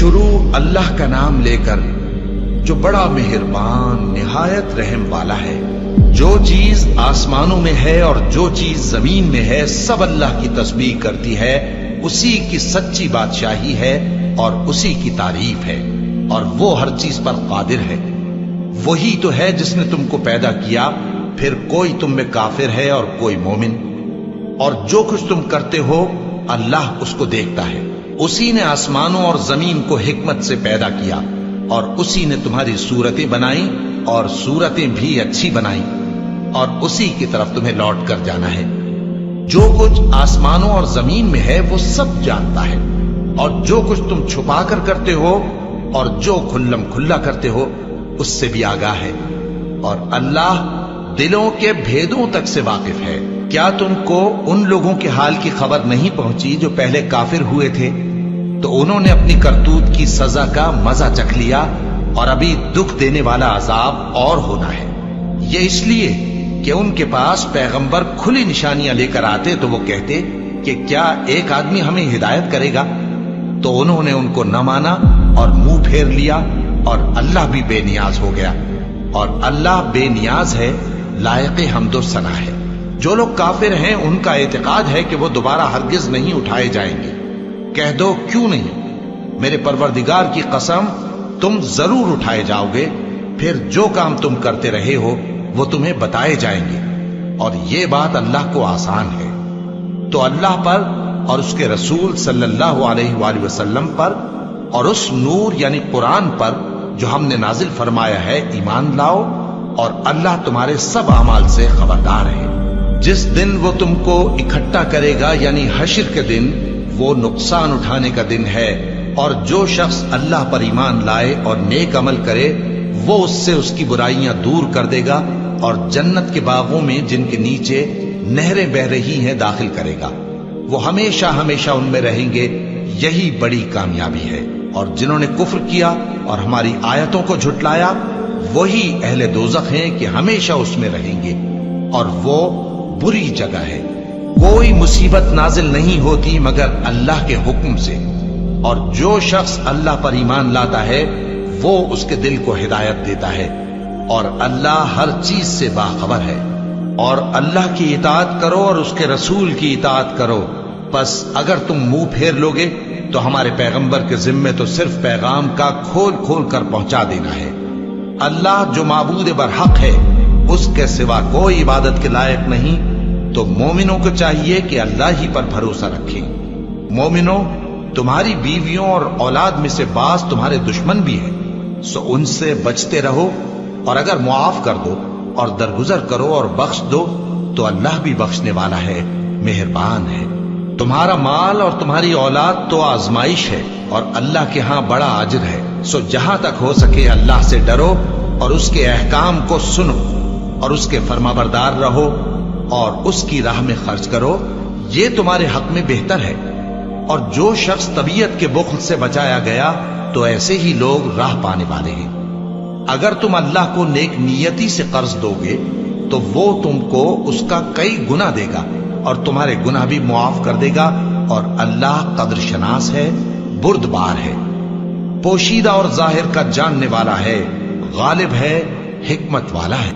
شروع اللہ کا نام لے کر جو بڑا مہربان نہایت رحم والا ہے۔ جو چیز آسمانوں میں ہے اور جو چیز زمین میں ہے سب اللہ کی تسبیح کرتی ہے، اسی کی سچی بادشاہی ہے اور اسی کی تعریف ہے، اور وہ ہر چیز پر قادر ہے۔ وہی تو ہے جس نے تم کو پیدا کیا، پھر کوئی تم میں کافر ہے اور کوئی مومن، اور جو کچھ تم کرتے ہو اللہ اس کو دیکھتا ہے۔ اسی نے آسمانوں اور زمین کو حکمت سے پیدا کیا، اور اسی نے تمہاری صورتیں بنائی اور صورتیں بھی اچھی بنائی، اور اسی کی طرف تمہیں لوٹ کر جانا ہے۔ جو کچھ آسمانوں اور زمین میں ہے وہ سب جانتا ہے، اور جو کچھ تم چھپا کر کرتے ہو اور جو کھلم کھلا کرتے ہو اس سے بھی آگاہ ہے، اور اللہ دلوں کے بھیدوں تک سے واقف ہے۔ کیا تم کو ان لوگوں کے حال کی خبر نہیں پہنچی جو پہلے کافر ہوئے تھے؟ تو انہوں نے اپنی کرتوت کی سزا کا مزہ چکھ لیا، اور ابھی دکھ دینے والا عذاب اور ہونا ہے۔ یہ اس لیے کہ ان کے پاس پیغمبر کھلی نشانیاں لے کر آتے تو وہ کہتے کہ کیا ایک آدمی ہمیں ہدایت کرے گا؟ تو انہوں نے ان کو نہ مانا اور منہ پھیر لیا، اور اللہ بھی بے نیاز ہو گیا، اور اللہ بے نیاز ہے، لائق حمد و ثنا ہے۔ جو لوگ کافر ہیں ان کا اعتقاد ہے کہ وہ دوبارہ ہرگز نہیں اٹھائے جائیں گے۔ کہہ دو کیوں نہیں؟ میرے پروردگار کی قسم تم ضرور اٹھائے جاؤ گے، پھر جو کام تم کرتے رہے ہو وہ تمہیں بتائے جائیں گے، اور یہ بات اللہ کو آسان ہے۔ تو اللہ پر اور اس کے رسول صلی اللہ علیہ وآلہ وسلم پر اور اس نور یعنی قرآن پر جو ہم نے نازل فرمایا ہے ایمان لاؤ، اور اللہ تمہارے سب اعمال سے خبردار ہے۔ جس دن وہ تم کو اکٹھا کرے گا یعنی حشر کے دن، وہ نقصان اٹھانے کا دن ہے، اور جو شخص اللہ پر ایمان لائے اور نیک عمل کرے وہ اس سے اس کی برائیاں دور کر دے گا، اور جنت کے باغوں میں جن کے نیچے نہریں بہ رہی ہیں داخل کرے گا۔ وہ ہمیشہ ہمیشہ ان میں رہیں گے، یہی بڑی کامیابی ہے۔ اور جنہوں نے کفر کیا اور ہماری آیتوں کو جھٹلایا وہی اہل دوزخ ہیں کہ ہمیشہ اس میں رہیں گے، اور وہ بری جگہ ہے۔ کوئی مصیبت نازل نہیں ہوتی مگر اللہ کے حکم سے، اور جو شخص اللہ پر ایمان لاتا ہے وہ اس کے دل کو ہدایت دیتا ہے، اور اللہ ہر چیز سے باخبر ہے۔ اور اللہ کی اطاعت کرو اور اس کے رسول کی اطاعت کرو، پس اگر تم منہ پھیر لوگے تو ہمارے پیغمبر کے ذمے تو صرف پیغام کا کھول کھول کر پہنچا دینا ہے۔ اللہ جو معبود برحق ہے اس کے سوا کوئی عبادت کے لائق نہیں، تو مومنوں کو چاہیے کہ اللہ ہی پر بھروسہ رکھیں۔ مومنوں، تمہاری بیویوں اور اولاد میں سے بعض تمہارے دشمن بھی ہیں، سو ان سے بچتے رہو، اور اگر معاف کر دو اور درگزر کرو اور بخش دو تو اللہ بھی بخشنے والا ہے، مہربان ہے۔ تمہارا مال اور تمہاری اولاد تو آزمائش ہے، اور اللہ کے ہاں بڑا اجر ہے، سو جہاں تک ہو سکے اللہ سے ڈرو اور اس کے احکام کو سنو، اور اس کے فرمانبردار رہو، اور اس کی راہ میں خرچ کرو، یہ تمہارے حق میں بہتر ہے۔ اور جو شخص طبیعت کے بخل سے بچایا گیا تو ایسے ہی لوگ راہ پانے والے ہیں۔ اگر تم اللہ کو نیک نیتی سے قرض دو گے تو وہ تم کو اس کا کئی گنا دے گا، اور تمہارے گناہ بھی معاف کر دے گا، اور اللہ قدر شناس ہے، بردبار ہے، پوشیدہ اور ظاہر کا جاننے والا ہے، غالب ہے، حکمت والا ہے۔